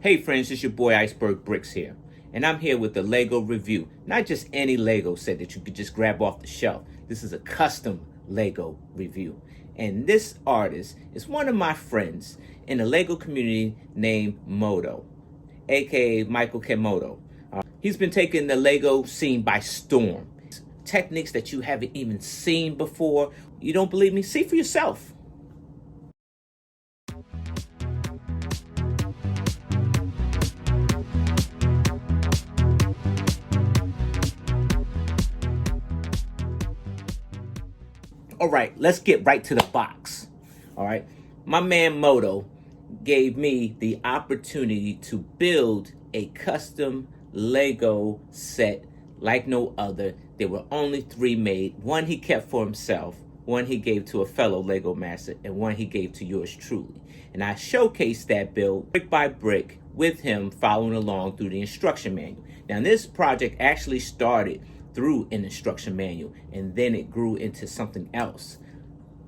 Hey friends, it's your boy Iceberg Bricks here, and I'm here with the Lego review. Not just any Lego set that you could just grab off the shelf. This is a custom Lego review. And this artist is one of my friends in the Lego community named Moto, aka Michael Moto. He's been taking the Lego scene by storm. Techniques that you haven't even seen before. You don't believe me? See for yourself. All right, let's get right to the box. All right, my man Moto gave me the opportunity to build a custom Lego set like no other. There were only 3 made. One he kept for himself, one he gave to a fellow Lego master, and one he gave to yours truly. And I showcased that build brick by brick with him following along through the instruction manual. Now this project actually started through an instruction manual, and then it grew into something else.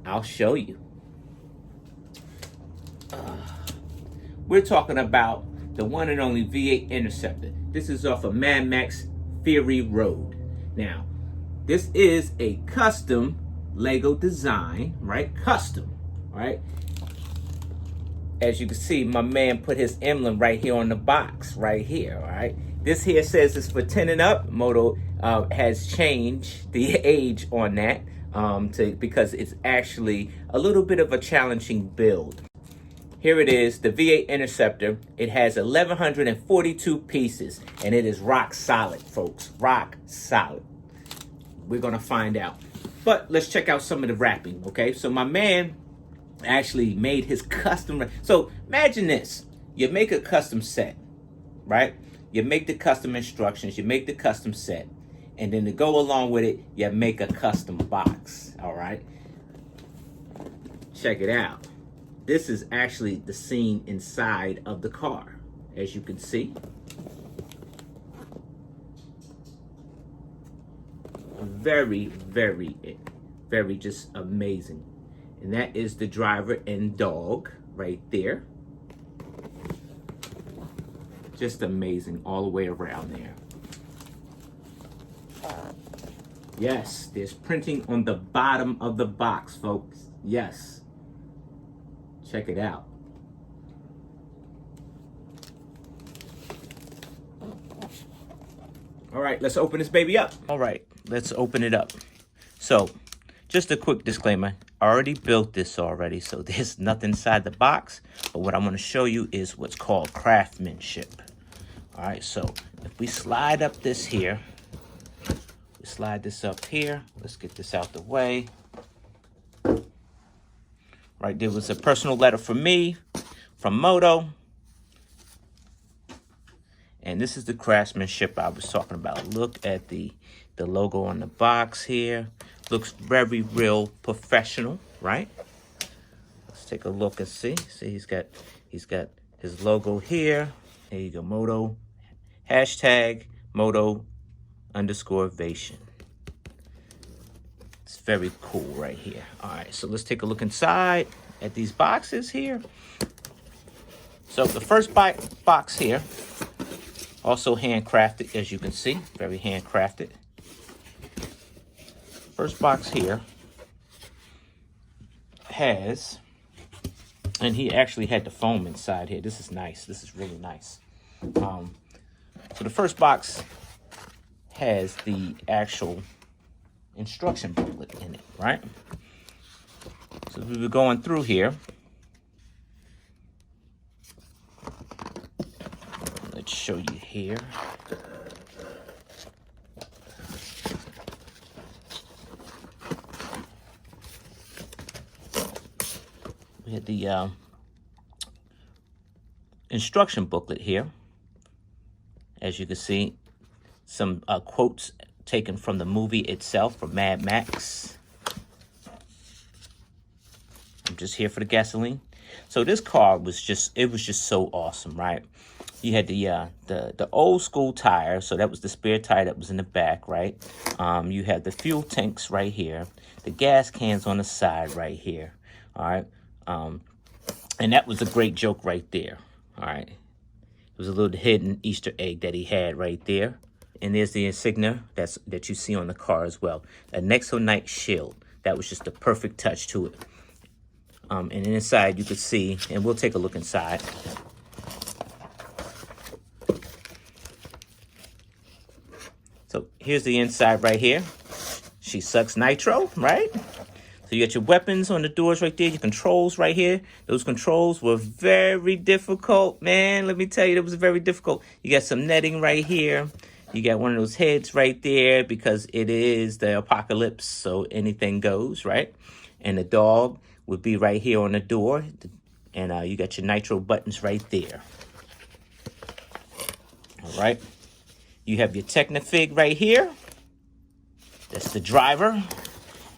I'll show you. We're talking about the one and only V8 Interceptor. This is off of Mad Max Fury Road. Now, this is a custom Lego design, right? Custom, right? As you can see, my man put his emblem right here on the box, right here, all right? This here says it's for 10 and up. Moto has changed the age on that because it's actually a little bit of a challenging build. Here it is, the V8 Interceptor. It has 1,142 pieces, and it is rock solid, folks. Rock solid. We're gonna find out. But let's check out some of the wrapping, okay? So my man actually made his custom. So imagine this. You make a custom set, right? You make the custom instructions, you make the custom set, and then to go along with it, you make a custom box, all right? Check it out. This is actually the scene inside of the car, as you can see. Very, very, very just amazing. And that is the driver and dog right there. Just amazing all the way around there. Yes, there's printing on the bottom of the box, folks. Yes. Check it out. All right, let's open this baby up. All right, let's open it up. So, just a quick disclaimer. I already built this already, so there's nothing inside the box. But what I'm going to show you is what's called craftsmanship. All right, so if we slide up this here, we slide this up here. Let's get this out the way. Right, there was a personal letter from me, from Moto. And this is the craftsmanship I was talking about. Look at the logo on the box here. Looks very real professional, right? Let's take a look and see. See, he's got his logo here. There you go, Moto. Hashtag Moto_vation. It's very cool right here. All right, so let's take a look inside at these boxes here. So the first box here, also handcrafted, as you can see, very handcrafted. First box here has, and he actually had the foam inside here. This is nice. This is really nice. So the first box has the actual instruction booklet in it, right? So we were going through here. Let's show you here. We had the instruction booklet here. As you can see, some quotes taken from the movie itself, from Mad Max. I'm just here for the gasoline. So this car was just, it was just so awesome, right? You had the old school tire, so that was the spare tire that was in the back, right? You had the fuel tanks right here, the gas cans on the side right here, all right? And that was a great joke right there, all right? was a little hidden Easter egg that he had right there. And there's the insignia that you see on the car as well. A Nexonite shield. That was just the perfect touch to it. And inside you can see, and we'll take a look inside. So here's the inside right here. She sucks nitro, right? So you got your weapons on the doors right there, your controls right here. Those controls were very difficult, man. Let me tell you, it was very difficult. You got some netting right here. You got one of those heads right there because it is the apocalypse, so anything goes, right? And the dog would be right here on the door. And you got your nitro buttons right there. All right. You have your Technofig right here. That's the driver.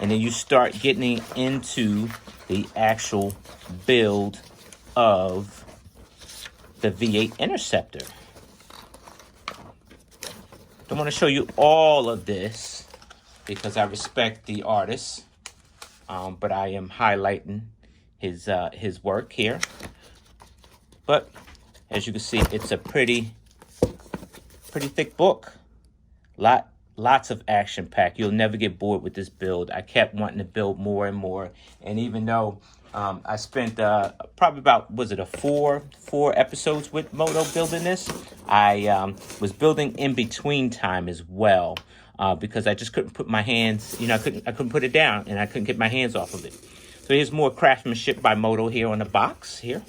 And then you start getting into the actual build of the V8 Interceptor. Don't want to show you all of this because I respect the artist, but I am highlighting his work here. But as you can see, it's a pretty thick book. Lots of action pack. You'll never get bored with this build. I kept wanting to build more and more, and even though I spent probably about, was it a four episodes with Moto building this, I was building in between time as well because I just couldn't put my hands, I couldn't put it down, and I couldn't get my hands off of it. So here's more craftsmanship by Moto here on the box here.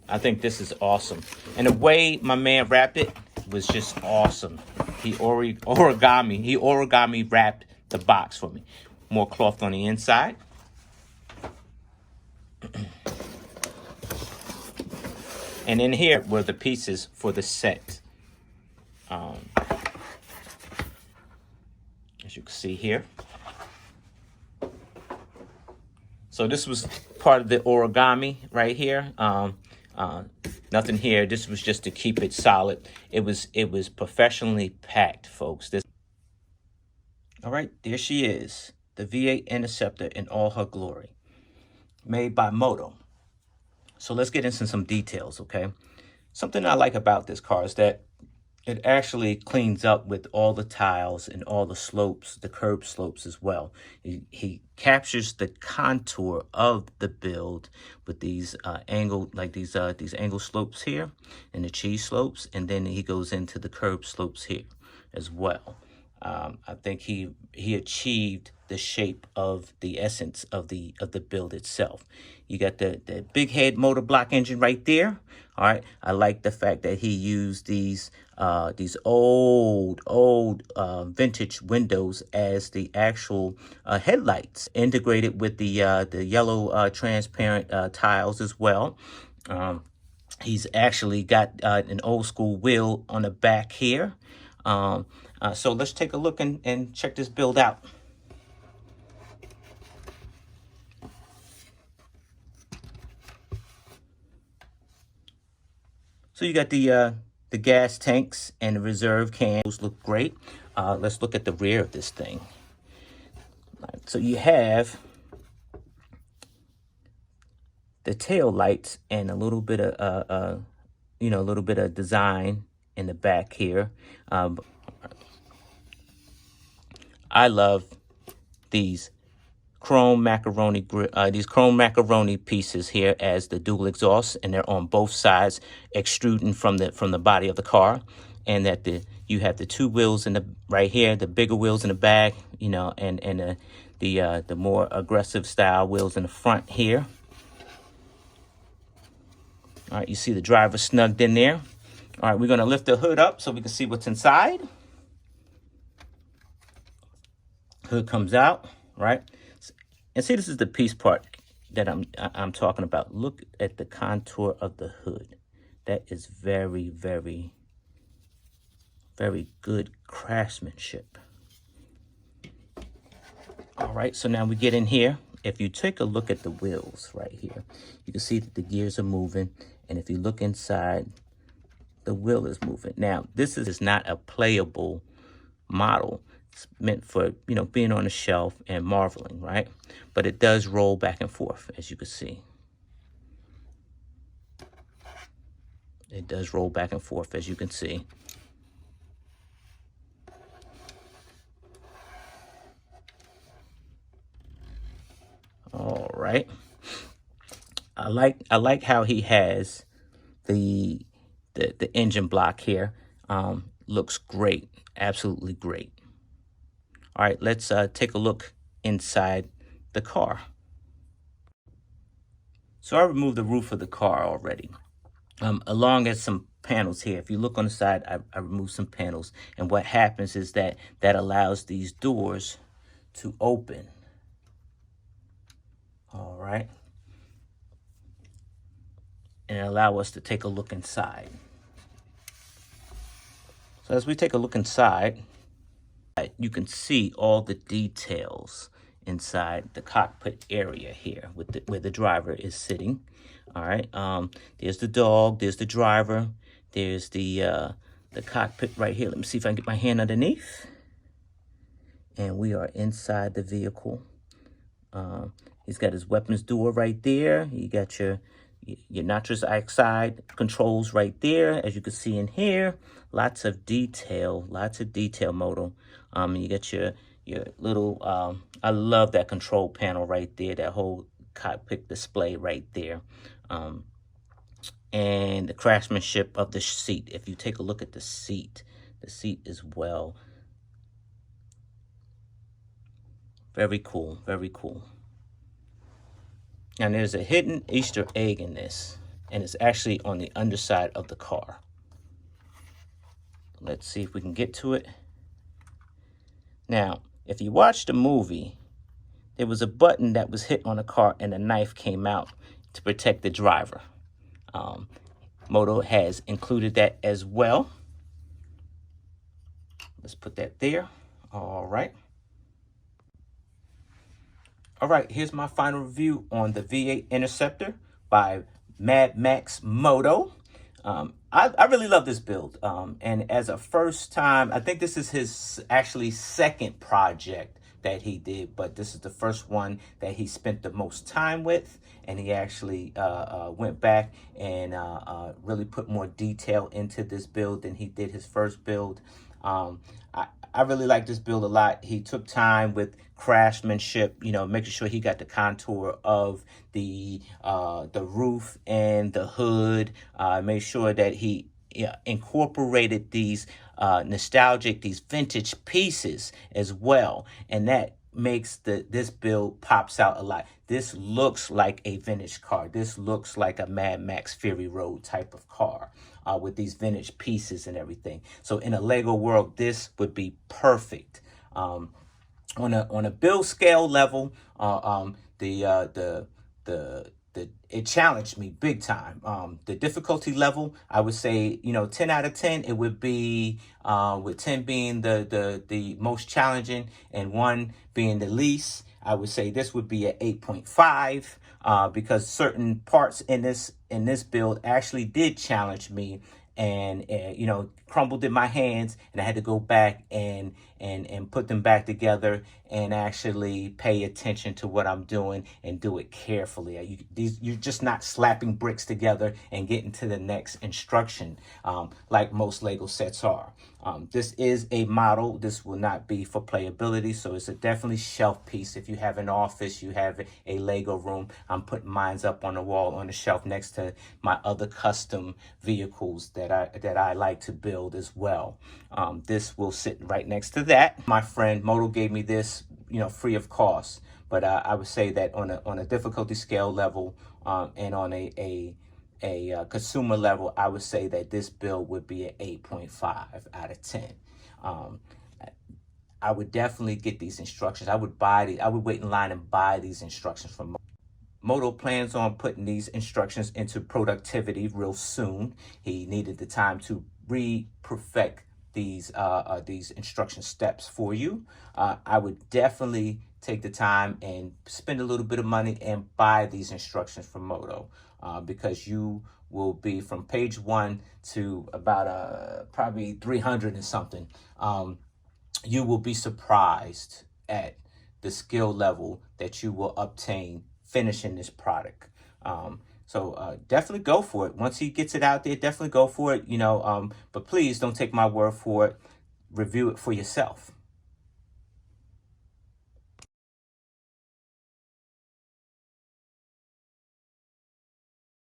I think this is awesome. And the way my man wrapped it was just awesome. He origami wrapped the box for me. More cloth on the inside. And in here were the pieces for the set. As you can see here. So this was part of the origami right here. Nothing here. This was just to keep it solid. It was professionally packed, folks. All right, there she is, the V8 Interceptor in all her glory, made by Moto. So let's get into some details, okay? Something I like about this car is that it actually cleans up with all the tiles and all the slopes, the curb slopes as well. He captures the contour of the build with these angle slopes here and the cheese slopes, and then he goes into the curb slopes here as well. I think he achieved the shape of the essence of the build itself. You got the big head motor block engine right there. All right, I like the fact that he used these old vintage windows as the actual headlights, integrated with the yellow transparent tiles as well. He's actually got an old school wheel on the back here. So let's take a look and check this build out. So you got the gas tanks and the reserve cans. Those look great. Let's look at the rear of this thing. So you have the tail lights and a little bit of design in the back here. I love these chrome macaroni pieces here as the dual exhaust, and they're on both sides, extruding from the body of the car. And that you have the two wheels in the right here, the bigger wheels in the back, and the more aggressive style wheels in the front here. All right, you see the driver snugged in there. All right, we're gonna lift the hood up so we can see what's inside. Hood comes out, right? And see, this is the piece part that I'm talking about. Look at the contour of the hood. That is very, very, very good craftsmanship. All right, so now we get in here. If you take a look at the wheels right here, you can see that the gears are moving. And if you look inside, the wheel is moving. Now, this is not a playable model. It's meant for, being on a shelf and marveling, right? But it does roll back and forth, as you can see. It does roll back and forth, as you can see. All right. I like how he has the engine block here. Looks great, absolutely great. All right, let's take a look inside the car. So I removed the roof of the car already, along as some panels here. If you look on the side, I removed some panels, and what happens is that allows these doors to open. All right, and allow us to take a look inside. So as we take a look inside, you can see all the details inside the cockpit area here with where the driver is sitting. All right, there's the dog, there's the driver, there's the cockpit right here. Let me see if I can get my hand underneath. And we are inside the vehicle. He's got his weapons door right there. You got your nitrous oxide controls right there, as you can see in here. Lots of detail, Moto. You got your little, I love that control panel right there, that whole cockpit display right there. And the craftsmanship of the seat. If you take a look at the seat as well. Very cool, very cool. And there's a hidden Easter egg in this, and it's actually on the underside of the car. Let's see if we can get to it. Now, if you watch the movie, there was a button that was hit on the car and a knife came out to protect the driver. Moto has included that as well. Let's put that there. All right. All right, here's my final review on the V8 Interceptor by Mad Max Moto. I really love this build. And as a first time, I think this is his actually second project that he did, but this is the first one that he spent the most time with. And he actually went back and really put more detail into this build than he did his first build. I really like this build a lot. He took time with craftsmanship, making sure he got the contour of the roof and the hood. Made sure that he incorporated these nostalgic, these vintage pieces as well, and that makes this build pops out a lot. This looks like a vintage car. This looks like a Mad Max Fury Road type of car. With these vintage pieces and everything. So in a Lego world, this would be perfect. On a build scale level, it challenged me big time. The difficulty level, I would say, 10 out of 10, it would be, with 10 being the most challenging and 1 being the least. I would say this would be an 8.5 because certain parts in this build actually did challenge me and crumbled in my hands, and I had to go back and put them back together and actually pay attention to what I'm doing and do it carefully. You're just not slapping bricks together and getting to the next instruction like most Lego sets are. This is a model. This will not be for playability, so it's a definitely shelf piece. If you have an office, you have a Lego room, I'm putting mine up on the wall on the shelf next to my other custom vehicles that I like to build as well. This will sit right next to that. My friend Moto gave me this, free of cost. But I would say that on a difficulty scale level and on a consumer level, I would say that this build would be an 8.5 out of 10. I would definitely get these instructions. I would buy these. I would wait in line and buy these instructions from Moto. Moto plans on putting these instructions into productivity real soon. He needed the time to re-perfect these instruction steps for you. I would definitely take the time and spend a little bit of money and buy these instructions from Moto because you will be from page 1 to about probably 300 and something. You will be surprised at the skill level that you will obtain finishing this product. So definitely go for it. Once he gets it out there, definitely go for it. But please don't take my word for it. Review it for yourself.